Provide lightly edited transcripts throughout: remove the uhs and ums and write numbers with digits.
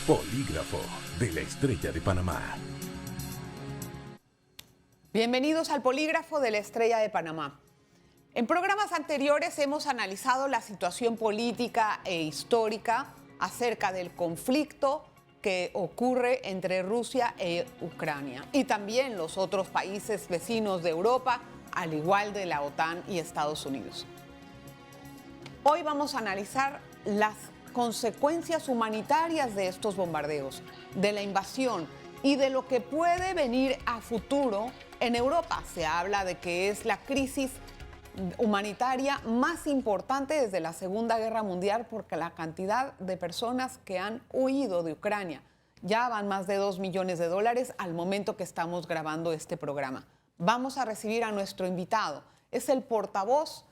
Polígrafo de la Estrella de Panamá. Bienvenidos al Polígrafo de la Estrella de Panamá. En programas anteriores hemos analizado la situación política e histórica acerca del conflicto que ocurre entre Rusia e Ucrania y también los otros países vecinos de Europa, al igual de la OTAN y Estados Unidos. Hoy vamos a analizar las consecuencias humanitarias de estos bombardeos, de la invasión y de lo que puede venir a futuro en Europa. Se habla de que es la crisis humanitaria más importante desde la Segunda Guerra Mundial porque la cantidad de personas que han huido de Ucrania ya van más de $2 millones al momento que estamos grabando este programa. Vamos a recibir a nuestro invitado. Es el portavoz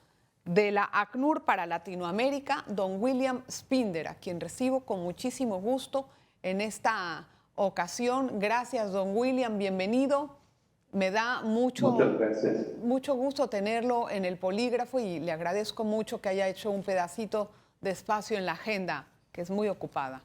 de la ACNUR para Latinoamérica, don William Spinder, a quien recibo con muchísimo gusto en esta ocasión. Gracias, don William, bienvenido. Me da mucho gusto tenerlo en el Polígrafo y le agradezco mucho que haya hecho un pedacito de espacio en la agenda, que es muy ocupada.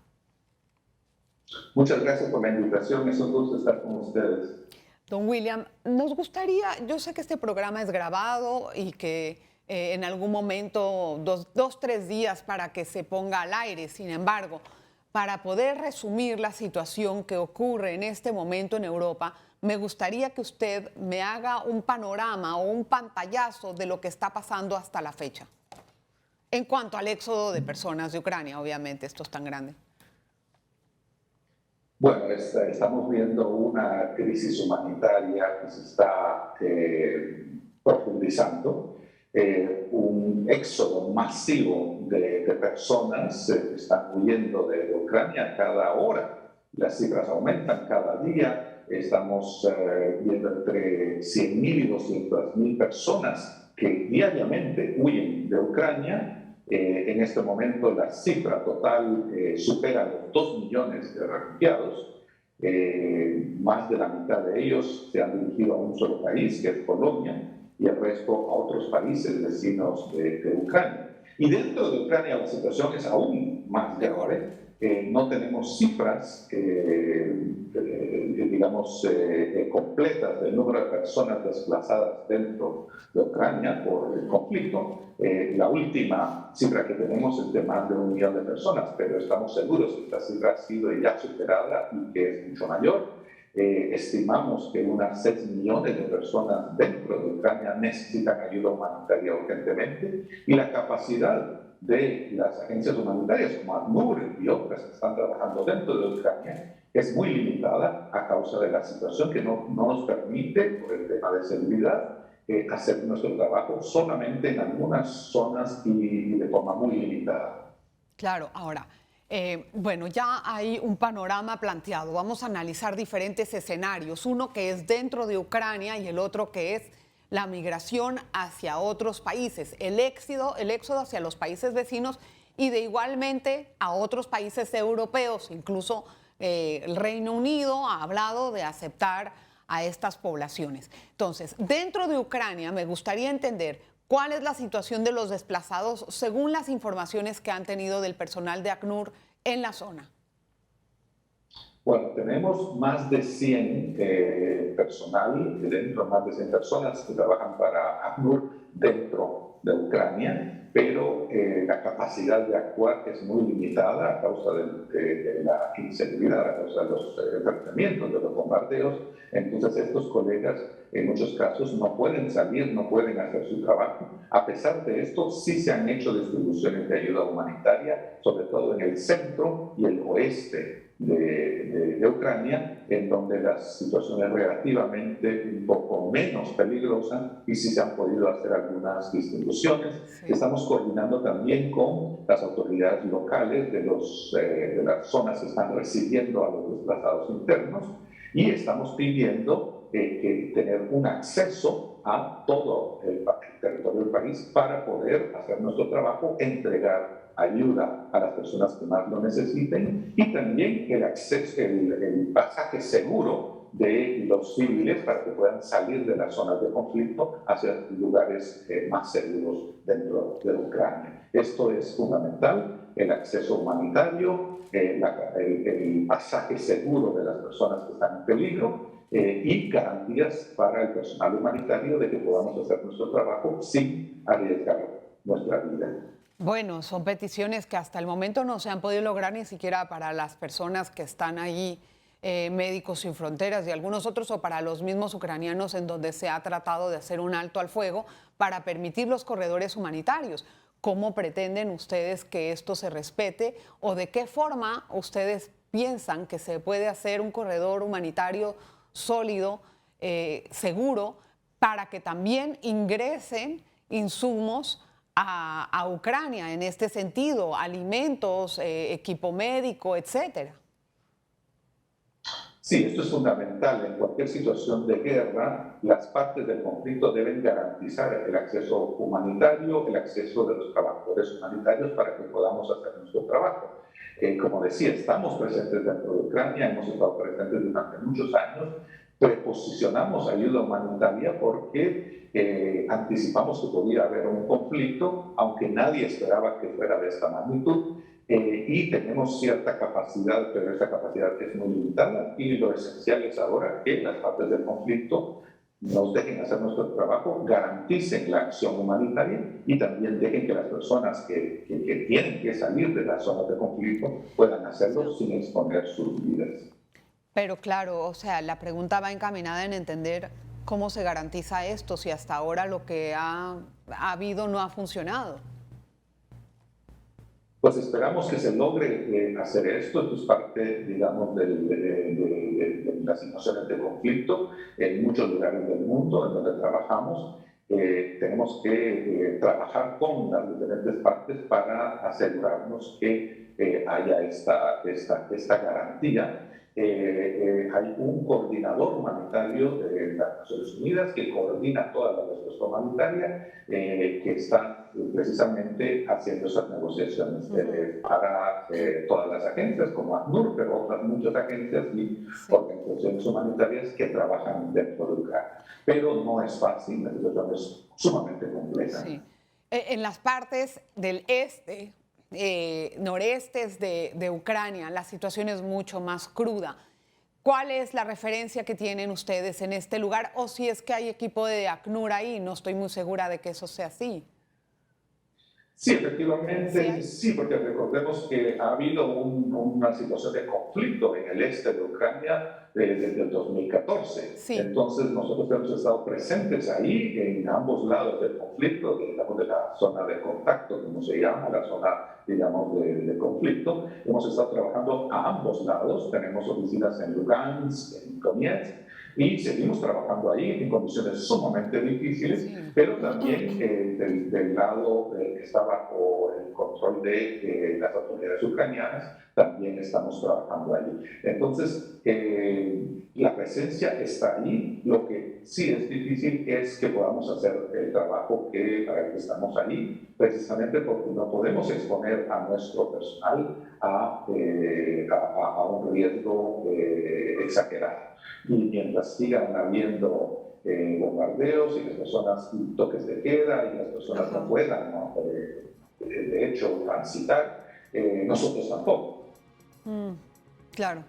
Muchas gracias por la invitación, es un gusto estar con ustedes. Don William, nos gustaría, yo sé que este programa es grabado y que en algún momento, dos, 3 días para que se ponga al aire, sin embargo, para poder resumir la situación que ocurre en este momento en Europa, me gustaría que usted me haga un panorama o un pantallazo de lo que está pasando hasta la fecha. En cuanto al éxodo de personas de Ucrania, obviamente, esto es tan grande. Bueno, estamos viendo una crisis humanitaria que se está profundizando, un éxodo masivo de personas que están huyendo de Ucrania cada hora. Las cifras aumentan cada día. Estamos viendo entre 100.000 y 200.000 personas que diariamente huyen de Ucrania. En este momento la cifra total supera los 2 millones de refugiados. Más de la mitad de ellos se han dirigido a un solo país, que es Polonia, y el resto a otros países vecinos de Ucrania. Y dentro de Ucrania la situación es aún más grave. No tenemos cifras, completas del número de personas desplazadas dentro de Ucrania por el conflicto. La última cifra que tenemos es de más de 1 millón de personas, pero estamos seguros que esta cifra ha sido ya superada y que es mucho mayor. Estimamos que unas 6 millones de personas dentro de Ucrania necesitan ayuda humanitaria urgentemente y la capacidad de las agencias humanitarias como ACNUR y otras que están trabajando dentro de Ucrania es muy limitada a causa de la situación que no nos permite, por el tema de seguridad, hacer nuestro trabajo solamente en algunas zonas y de forma muy limitada. Claro, ahora, bueno, ya hay un panorama planteado. Vamos a analizar diferentes escenarios, uno que es dentro de Ucrania y el otro que es la migración hacia otros países, el éxodo hacia los países vecinos y de igualmente a otros países europeos, incluso el Reino Unido ha hablado de aceptar a estas poblaciones. Entonces, dentro de Ucrania me gustaría entender cuál es la situación de los desplazados según las informaciones que han tenido del personal de ACNUR en la zona. Bueno, tenemos más de 100 personal dentro, más de 100 personas que trabajan para ACNUR dentro de Ucrania, pero la capacidad de actuar es muy limitada a causa de la inseguridad, a causa de los enfrentamientos, de los bombardeos. Entonces estos colegas en muchos casos no pueden salir, no pueden hacer su trabajo. A pesar de esto, sí se han hecho distribuciones de ayuda humanitaria, sobre todo en el centro y el oeste de Ucrania, en donde la situación es relativamente un poco menos peligrosa y sí se han podido hacer algunas distribuciones. Sí. Estamos coordinando también con las autoridades locales de las zonas que están recibiendo a los desplazados internos y estamos pidiendo que tener un acceso a todo el territorio del país para poder hacer nuestro trabajo, entregar ayuda a las personas que más lo necesiten y también el acceso, el pasaje seguro de los civiles para que puedan salir de las zonas de conflicto hacia lugares más seguros dentro de Ucrania. Esto es fundamental, el acceso humanitario, el pasaje seguro de las personas que están en peligro y garantías para el personal humanitario de que podamos hacer nuestro trabajo sin arriesgar nuestra vida. Bueno, son peticiones que hasta el momento no se han podido lograr ni siquiera para las personas que están allí, Médicos Sin Fronteras y algunos otros, o para los mismos ucranianos, en donde se ha tratado de hacer un alto al fuego para permitir los corredores humanitarios. ¿Cómo pretenden ustedes que esto se respete o de qué forma ustedes piensan que se puede hacer un corredor humanitario sólido, seguro, para que también ingresen insumos a Ucrania en este sentido, alimentos, equipo médico, etcétera? Sí, esto es fundamental. En cualquier situación de guerra, las partes del conflicto deben garantizar el acceso humanitario, el acceso de los trabajadores humanitarios para que podamos hacer nuestro trabajo. Como decía, estamos presentes dentro de Ucrania, hemos estado presentes durante muchos años, preposicionamos ayuda humanitaria porque anticipamos que podía haber un conflicto, aunque nadie esperaba que fuera de esta magnitud. Y tenemos cierta capacidad, pero esa capacidad es muy limitada y lo esencial es ahora que las partes del conflicto nos dejen hacer nuestro trabajo, garanticen la acción humanitaria y también dejen que las personas que tienen que salir de las zonas de conflicto puedan hacerlo sin exponer sus vidas. Pero claro, o sea, la pregunta va encaminada en entender cómo se garantiza esto, si hasta ahora lo que ha habido no ha funcionado. Pues esperamos que se logre hacer esto. Esto es parte, digamos, de las situaciones de conflicto en muchos lugares del mundo en donde trabajamos. Tenemos que trabajar con las diferentes partes para asegurarnos que haya esta garantía. Hay un coordinador humanitario de las Naciones Unidas que coordina toda la respuesta humanitaria, que está precisamente haciendo esas negociaciones para todas las agencias como ACNUR, pero otras muchas agencias y organizaciones humanitarias que trabajan dentro de Ucrania. Pero no es fácil, la situación es sumamente compleja. Sí. En las partes del este, norestes de Ucrania, la situación es mucho más cruda. ¿Cuál es la referencia que tienen ustedes en este lugar? O si es que hay equipo de ACNUR ahí, no estoy muy segura de que eso sea así. Sí, efectivamente, sí, porque recordemos que ha habido una situación de conflicto en el este de Ucrania desde el 2014. Sí. Entonces nosotros hemos estado presentes ahí en ambos lados del conflicto, digamos de la zona de contacto, como se llama, la zona, digamos, de conflicto. Hemos estado trabajando a ambos lados, tenemos oficinas en Lugansk, en Donetsk, y seguimos trabajando ahí en condiciones sumamente difíciles, pero también del lado que está bajo el control de las autoridades ucranianas, también estamos trabajando allí. Entonces, la presencia está ahí. Lo que sí es difícil es que podamos hacer el trabajo para el que estamos ahí, precisamente porque no podemos exponer a nuestro personal a un riesgo exagerado. Y mientras sigan habiendo bombardeos y las personas, toques de queda y las personas no puedan, ¿no? De hecho, transitar, nosotros tampoco. Claro.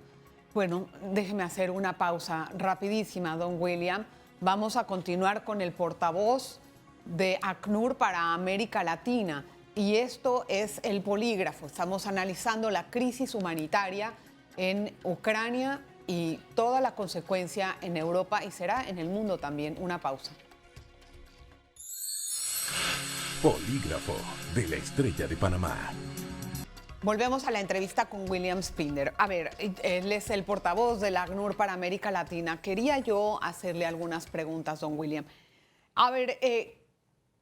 Bueno, déjeme hacer una pausa rapidísima, don William. Vamos a continuar con el portavoz de ACNUR para América Latina. Y esto es el polígrafo. Estamos analizando la crisis humanitaria en Ucrania y toda la consecuencia en Europa y será en el mundo también. Una pausa. Polígrafo de la Estrella de Panamá. Volvemos a la entrevista con William Spinder. A ver, él es el portavoz de la ACNUR para América Latina. Quería yo hacerle algunas preguntas, don William. A ver,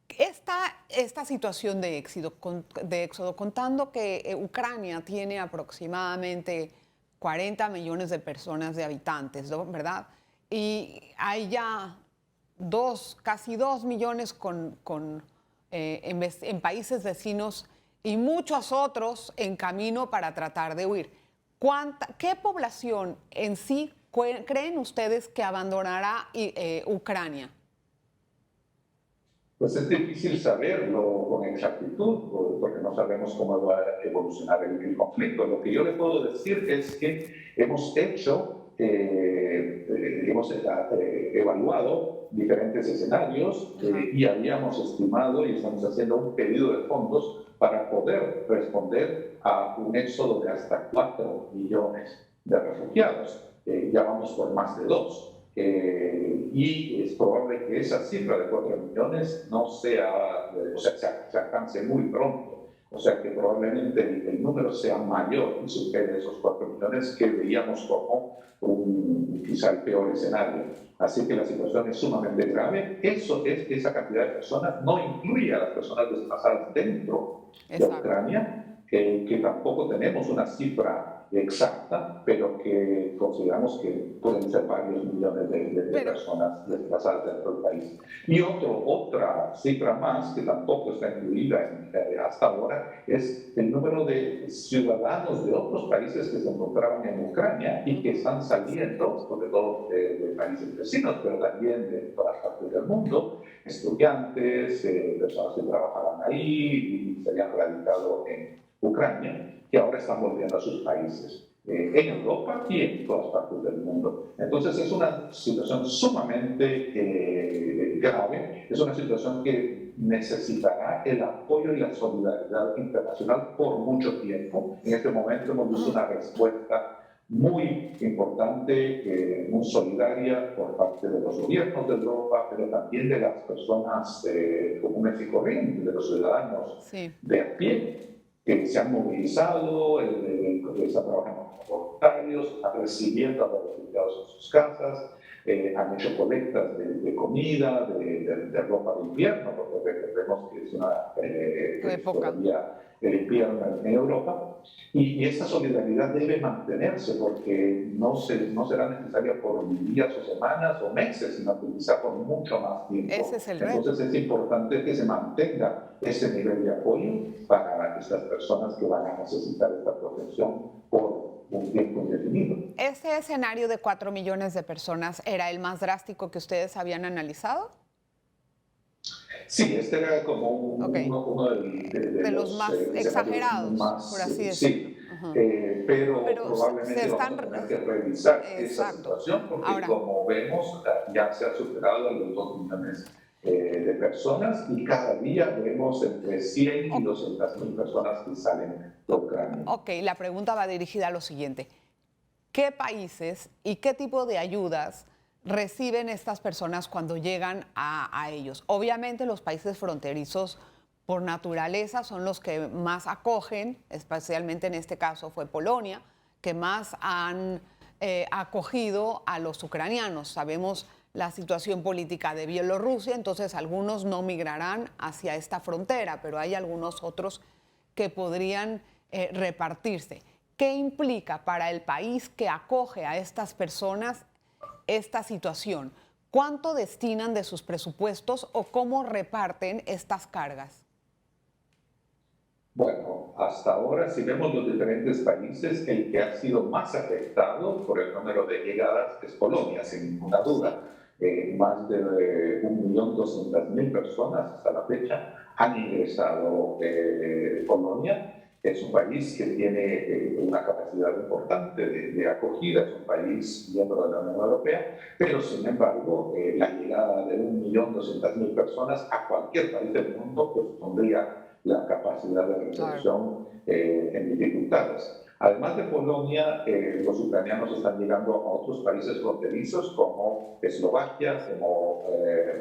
esta situación de éxodo, contando que Ucrania tiene aproximadamente 40 millones de personas, de habitantes, ¿no? ¿Verdad? Y hay ya casi 2 millones en países vecinos y muchos otros en camino para tratar de huir. ¿Qué población en sí creen ustedes que abandonará Ucrania? Pues es difícil saberlo con exactitud, porque no sabemos cómo va a evolucionar el conflicto. Lo que yo le puedo decir es que hemos evaluado diferentes escenarios y habíamos estimado y estamos haciendo un pedido de fondos para poder responder a un éxodo de hasta 4 millones de refugiados. Ya vamos por más de 2. Y es probable que esa cifra de 4 millones no sea, se alcance muy pronto. O sea que probablemente el número sea mayor y supere esos 4 millones que veíamos como quizá el peor escenario. Así que la situación es sumamente grave. Eso es que esa cantidad de personas no incluye a las personas desplazadas dentro de Ucrania, que tampoco tenemos una cifra exacta, pero que consideramos que pueden ser varios millones de personas desplazadas dentro del país. Y otra cifra más, que tampoco está incluida hasta ahora, es el número de ciudadanos de otros países que se encontraban en Ucrania y que están saliendo, sobre todo de países vecinos, pero también de todas partes del mundo, estudiantes, personas que trabajaban ahí y se habían radicado en Ucrania, que ahora están volviendo a sus países, en Europa y en todas partes del mundo. Entonces es una situación sumamente grave, es una situación que necesitará el apoyo y la solidaridad internacional por mucho tiempo. En este momento hemos visto una respuesta muy importante, muy solidaria por parte de los gobiernos de Europa, pero también de las personas comunes y corrientes, de los ciudadanos de a pie, que se han movilizado, están trabajando como voluntarios, están recibiendo a los refugiados en sus casas, han hecho colectas de comida, de ropa de invierno, porque recordemos que es todavía el invierno en Europa, y esa solidaridad debe mantenerse porque no será necesaria por días o semanas o meses, sino quizá por mucho más tiempo. Ese es el reto. Entonces es importante que se mantenga ese nivel de apoyo para estas personas que van a necesitar esta protección por un tiempo indefinido. ¿Ese escenario de 4 millones de personas era el más drástico que ustedes habían analizado? Sí, este era como uno de los más exagerados, por así decirlo. Sí, pero probablemente vamos a tener que revisar esa situación porque ahora, como vemos, ya se ha superado a los 2 millones de personas y cada día vemos entre 100 y 200.000 personas que salen de Ucrania. Ok, la pregunta va dirigida a lo siguiente. ¿Qué países y qué tipo de ayudas reciben estas personas cuando llegan a ellos? Obviamente los países fronterizos por naturaleza son los que más acogen, especialmente en este caso fue Polonia, que más han acogido a los ucranianos. Sabemos la situación política de Bielorrusia, entonces algunos no migrarán hacia esta frontera, pero hay algunos otros que podrían repartirse. ¿Qué implica para el país que acoge a estas personas esta situación? ¿Cuánto destinan de sus presupuestos o cómo reparten estas cargas? Bueno, hasta ahora, si vemos los diferentes países, el que ha sido más afectado por el número de llegadas es Polonia, sin ninguna duda. Más de 1.200.000 personas hasta la fecha han ingresado a Polonia. Es un país que tiene una capacidad importante de acogida, es un país miembro de la Unión Europea, pero sin embargo la llegada de 1.200.000 personas a cualquier país del mundo pues pondría la capacidad de recepción en dificultades. Además de Polonia, los ucranianos están llegando a otros países fronterizos como Eslovaquia, como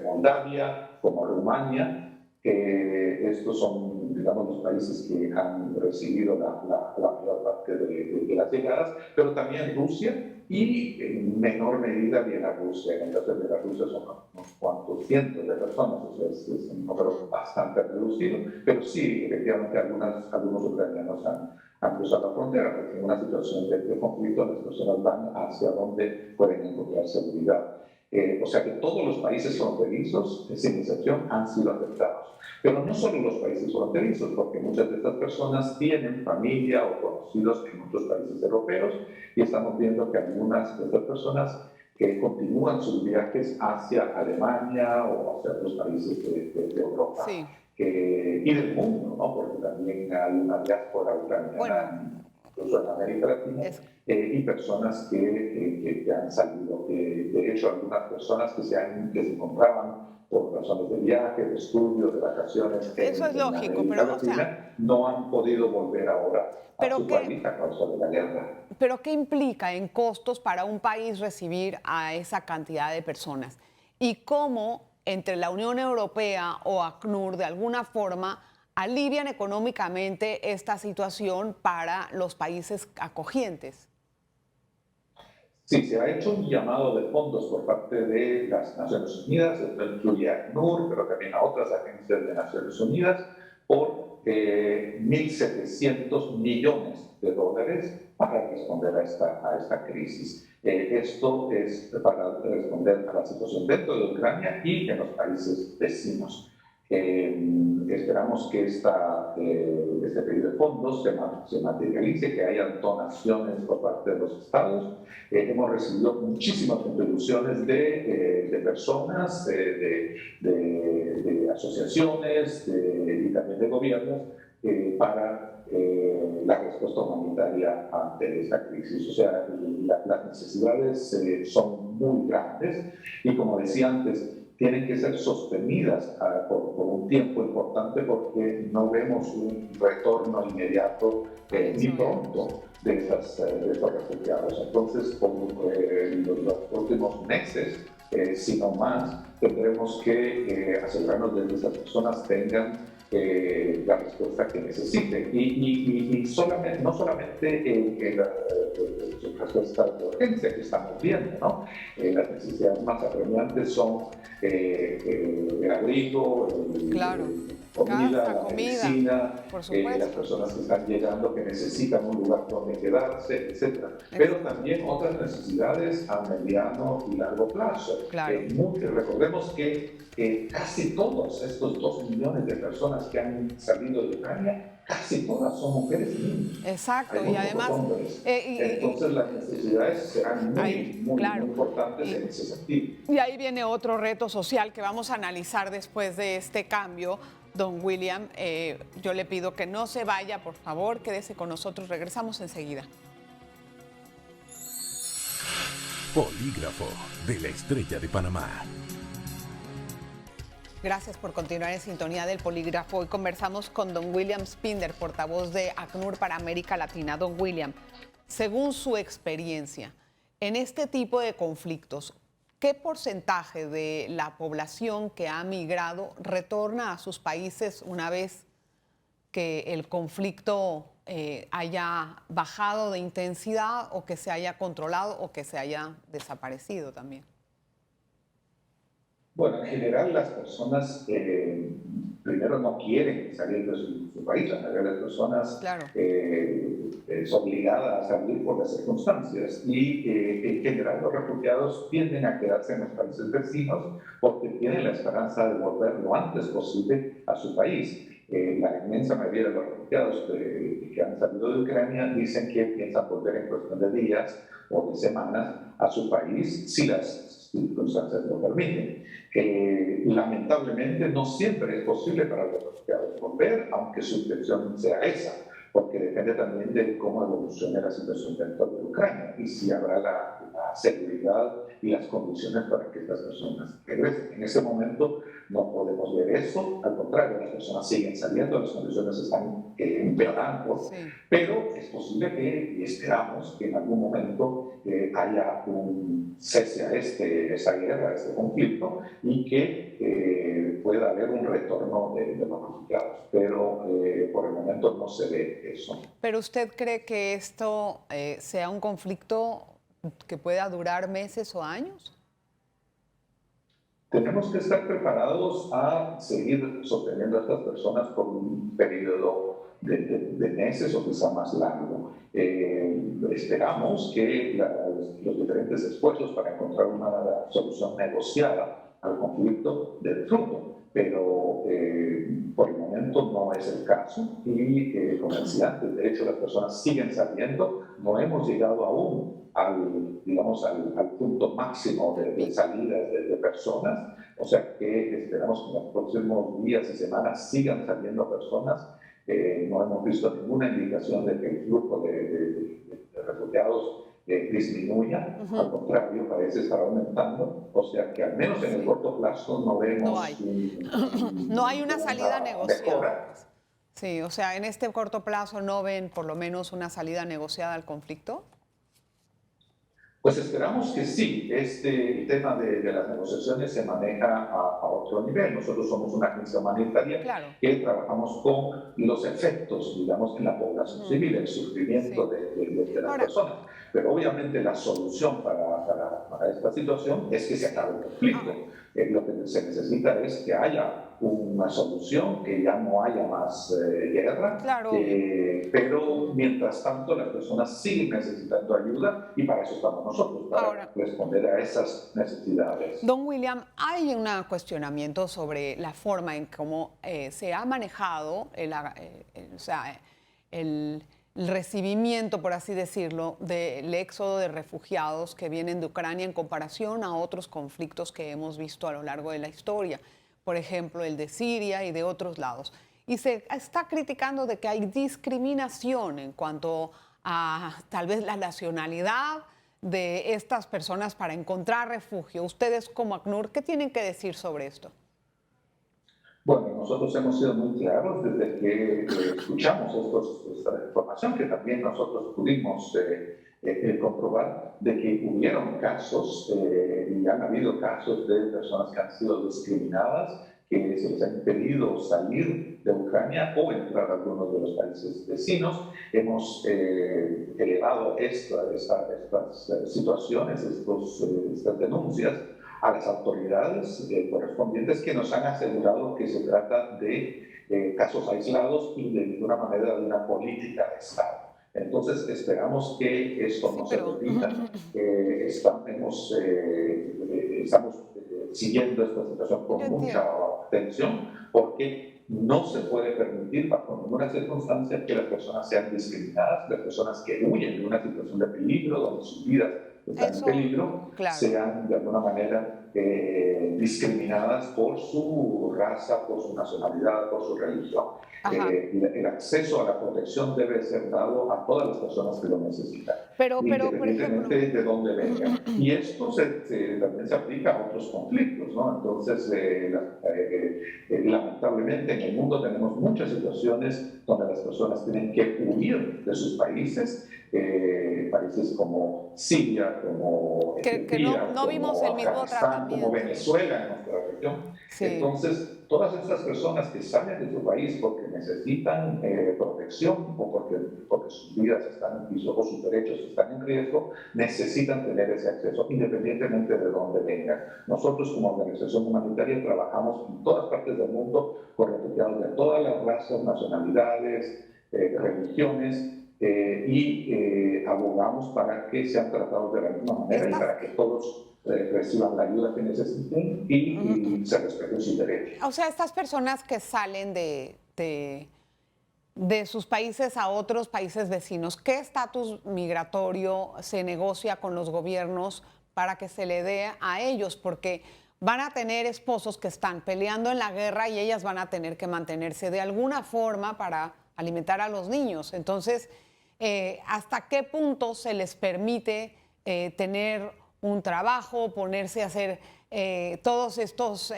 Moldavia, como Rumania. Estos son, digamos, los países que han recibido la mayor parte de las llegadas, pero también Rusia y en menor medida Bielorrusia. En el caso de Bielorrusia son unos cuantos cientos de personas, o sea, es un número bastante reducido, pero sí, efectivamente, algunos ucranianos han cruzado la frontera, porque en una situación de conflicto las personas van hacia donde pueden encontrar seguridad. O sea que todos los países fronterizos, sin excepción, han sido afectados. Pero no solo los países fronterizos, porque muchas de estas personas tienen familia o conocidos en otros países europeos y estamos viendo que algunas de estas personas que continúan sus viajes hacia Alemania o hacia otros países de Europa Sí. Y del mundo, ¿no? Porque también hay una diáspora ucraniana, Bueno, incluso en América Latina, y personas que han salido. De hecho, algunas personas que se encontraban por razones de viaje, de estudios, de vacaciones eso es en lógico, América pero, o sea, Latina, no han podido volver ahora a pero su país a causa de la guerra. pero ¿qué implica en costos para un país recibir a esa cantidad de personas? Y cómo entre la Unión Europea o ACNUR de alguna forma alivian económicamente esta situación para los países acogientes. Sí, se ha hecho un llamado de fondos por parte de las Naciones Unidas, esto incluye a ACNUR, pero también a otras agencias de Naciones Unidas, por 1.700 millones de dólares para responder a esta crisis. Esto es para responder a la situación dentro de Ucrania y en los países vecinos. Esperamos que este pedido de fondos se materialice, que haya donaciones por parte de los estados. Hemos recibido muchísimas contribuciones de personas, de asociaciones y también de gobiernos para la respuesta humanitaria ante esta crisis. O sea, las necesidades son muy grandes y, como decía antes, tienen que ser sostenidas por un tiempo importante porque no vemos un retorno inmediato ni pronto de estos refugiados. Entonces, por los próximos meses, si no más, tendremos que asegurarnos de que esas personas tengan la respuesta que necesiten. Y no solamente en la respuesta de urgencia que estamos viendo, ¿no? Las necesidades más apremiantes son el abrigo, comida, la medicina, las personas que están llegando que necesitan un lugar donde quedarse, etc. Pero también otras necesidades a mediano y largo plazo. Recordemos que casi todos estos 2 millones de personas que han salido de Ucrania, casi todas son mujeres y niños. Exacto, y además... entonces las necesidades serán muy importantes en ese sentido. Y ahí viene otro reto social que vamos a analizar después de este cambio. Don William, yo le pido que no se vaya, por favor, quédese con nosotros, regresamos enseguida. Polígrafo de la Estrella de Panamá. Gracias por continuar en sintonía del Polígrafo. Hoy conversamos con don William Spinder, portavoz de ACNUR para América Latina. Don William, según su experiencia, en este tipo de conflictos, ¿qué porcentaje de la población que ha migrado retorna a sus países una vez que el conflicto haya bajado de intensidad o que se haya controlado o que se haya desaparecido también? Bueno, en general las personas primero no quieren salir de su país. La mayoría de las personas es obligada a salir por las circunstancias y en general los refugiados tienden a quedarse en los países vecinos porque tienen la esperanza de volver lo antes posible a su país. La inmensa mayoría de los refugiados que han salido de Ucrania dicen que piensan volver en cuestión de días o de semanas a su país si las circunstancias lo permiten. Lamentablemente no siempre es posible para los refugiados volver, aunque su intención sea esa, porque depende también de cómo evolucione la situación dentro de Ucrania y si habrá la seguridad y las condiciones para que estas personas regresen. En ese momento no podemos ver eso, al contrario, las personas siguen saliendo, las condiciones están empeorando, pero es posible que, y esperamos que en algún momento haya un cese a esa guerra, a este conflicto, y que pueda haber un retorno de los refugiados. Pero por el momento no se ve eso. ¿Pero usted cree que esto sea un conflicto que pueda durar meses o años? Tenemos que estar preparados a seguir sosteniendo a estas personas por un periodo de meses o quizá más largo. esperamos que los diferentes esfuerzos para encontrar una solución negociada al conflicto den fruto, pero por el momento no es el caso y como decía antes, de hecho las personas siguen saliendo, no hemos llegado aún digamos, al punto máximo de salidas de personas, o sea que esperamos que en los próximos días y semanas sigan saliendo personas. No hemos visto ninguna indicación de que el flujo de refugiados disminuya, al contrario, parece estar aumentando, o sea que al menos en el corto plazo no vemos no hay una salida negociada. Mejora. Sí, o sea, en este corto plazo no ven por lo menos una salida negociada al conflicto. Pues esperamos que sí. El tema de las negociaciones se maneja a otro nivel. Nosotros somos una agencia humanitaria que trabajamos con los efectos, digamos, en la población civil, el sufrimiento de las personas. Pero obviamente la solución para esta situación es que se acabe el conflicto. Lo que se necesita es que haya una solución, que ya no haya más guerra, pero mientras tanto las personas siguen necesitando ayuda y para eso estamos nosotros, para responder a esas necesidades. Don William, hay un cuestionamiento sobre la forma en cómo se ha manejado el recibimiento, por así decirlo, del éxodo de refugiados que vienen de Ucrania en comparación a otros conflictos que hemos visto a lo largo de la historia. Por ejemplo, el de Siria y de otros lados. Y se está criticando de que hay discriminación en cuanto a tal vez la nacionalidad de estas personas para encontrar refugio. Ustedes como ACNUR, ¿qué tienen que decir sobre esto? Bueno, nosotros hemos sido muy claros desde que escuchamos esta información, que también nosotros pudimos comprobar de que hubieron casos y han habido casos de personas que han sido discriminadas, que se les ha impedido salir de Ucrania o entrar a algunos de los países vecinos. Hemos elevado estas situaciones, estas denuncias a las autoridades correspondientes, que nos han asegurado que se trata de casos aislados y de ninguna manera de una política de Estado. Entonces esperamos que esto no se repita. Estamos siguiendo esta situación con mucha atención, porque no se puede permitir bajo ninguna circunstancia que las personas sean discriminadas, las personas que huyen de una situación de peligro, donde sus vidas están en peligro, sean de alguna manera discriminadas por su raza, por su nacionalidad, por su religión. El acceso a la protección debe ser dado a todas las personas que lo necesitan, independientemente de dónde vengan. Y esto también se aplica a otros conflictos, ¿no? Entonces, lamentablemente en el mundo tenemos muchas situaciones donde las personas tienen que huir de sus países, países como Siria, como Etiopía, no vimos el mismo Afganistán, como Venezuela en nuestra región. Entonces, todas estas personas que salen de su país porque necesitan protección o porque sus vidas están en riesgo o sus derechos están en riesgo, necesitan tener ese acceso independientemente de dónde vengan. Nosotros como organización humanitaria trabajamos en todas partes del mundo con refugiados de todas las razas, nacionalidades, religiones, y abogamos para que sean tratados de la misma manera y para que todos reciban la ayuda que necesiten y se respeten sus derechos. O sea, estas personas que salen de sus países a otros países vecinos, ¿qué estatus migratorio se negocia con los gobiernos para que se le dé a ellos? Porque van a tener esposos que están peleando en la guerra y ellas van a tener que mantenerse de alguna forma para alimentar a los niños. Entonces, ¿hasta qué punto se les permite tener un trabajo, ponerse a hacer todos estos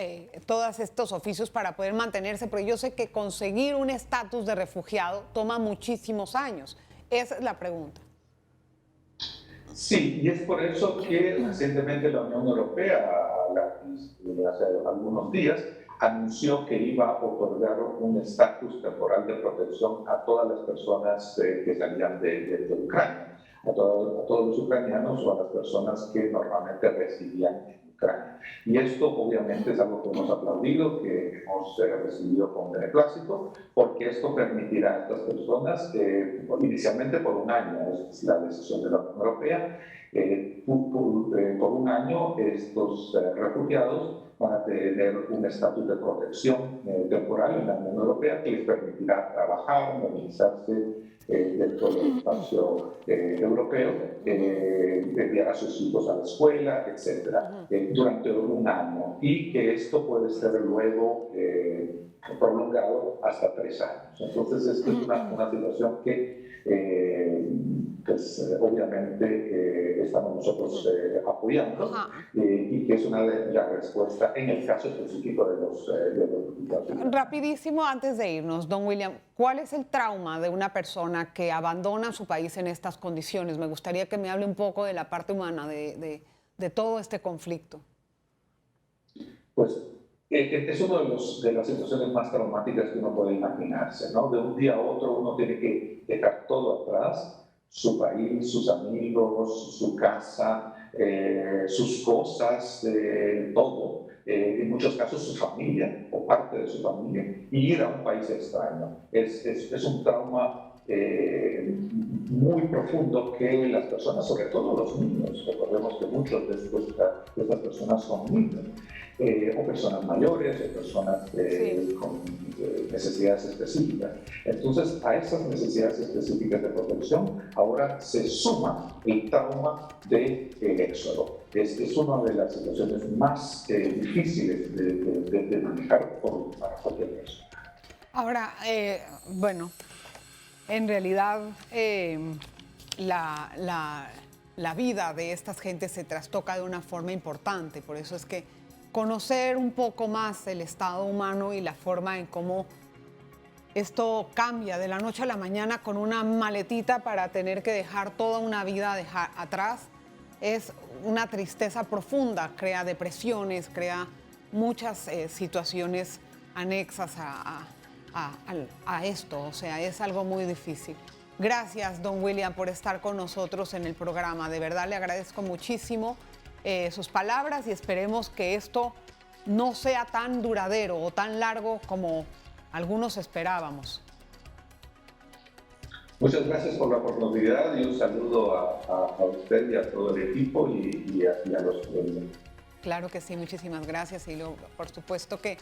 oficios para poder mantenerse? Porque yo sé que conseguir un estatus de refugiado toma muchísimos años. Esa es la pregunta. Sí, y es por eso que recientemente la Unión Europea, hace algunos días, anunció que iba a otorgar un estatus temporal de protección a todas las personas que salían de Ucrania, a todos los ucranianos o a las personas que normalmente residían en Ucrania. Y esto obviamente es algo que hemos aplaudido, que hemos recibido con beneplácito, porque esto permitirá a estas personas, inicialmente por un año, es la decisión de la Unión Europea, por un año estos refugiados van a tener un estatus de protección temporal en la Unión Europea que les permitirá trabajar, movilizarse dentro del espacio europeo, enviar a sus hijos a la escuela, etcétera, durante un año, y que esto puede ser luego prolongado hasta 3 años. Entonces, esto es una situación que pues, obviamente estamos nosotros apoyando y que es una de las respuestas en el caso específico de los refugiados. Rapidísimo, antes de irnos, don William, ¿cuál es el trauma de una persona que abandona su país en estas condiciones? Me gustaría que me hable un poco de la parte humana de todo este conflicto. Pues es una de las situaciones más traumáticas que uno puede imaginarse, ¿no? De un día a otro uno tiene que dejar todo atrás, su país, sus amigos, su casa, sus cosas, todo. En muchos casos su familia o parte de su familia, y ir a un país extraño. Es un trauma muy profundo que las personas, sobre todo los niños, recordemos que muchos de estas personas son niños, o personas mayores, o personas con necesidades específicas. Entonces, a esas necesidades específicas de protección, ahora se suma el trauma del éxodo. Es una de las situaciones más difíciles de manejar para cualquier persona. Ahora, bueno, en realidad la vida de estas gentes se trastoca de una forma importante, por eso es que conocer un poco más el estado humano y la forma en cómo esto cambia de la noche a la mañana con una maletita para tener que dejar toda una vida atrás, es una tristeza profunda, crea depresiones, crea muchas situaciones anexas a esto, o sea, es algo muy difícil. Gracias, don William, por estar con nosotros en el programa. De verdad le agradezco muchísimo sus palabras y esperemos que esto no sea tan duradero o tan largo como algunos esperábamos. Muchas gracias por la oportunidad y un saludo a usted y a todo el equipo y a los clientes. Claro que sí, muchísimas gracias y por supuesto que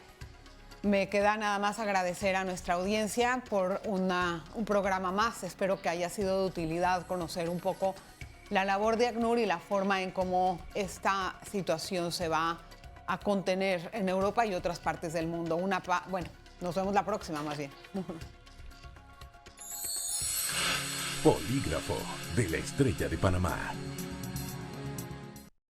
me queda nada más agradecer a nuestra audiencia por un programa más. Espero que haya sido de utilidad conocer un poco la labor de ACNUR y la forma en cómo esta situación se va a contener en Europa y otras partes del mundo. Bueno, nos vemos la próxima más bien. Polígrafo de la Estrella de Panamá.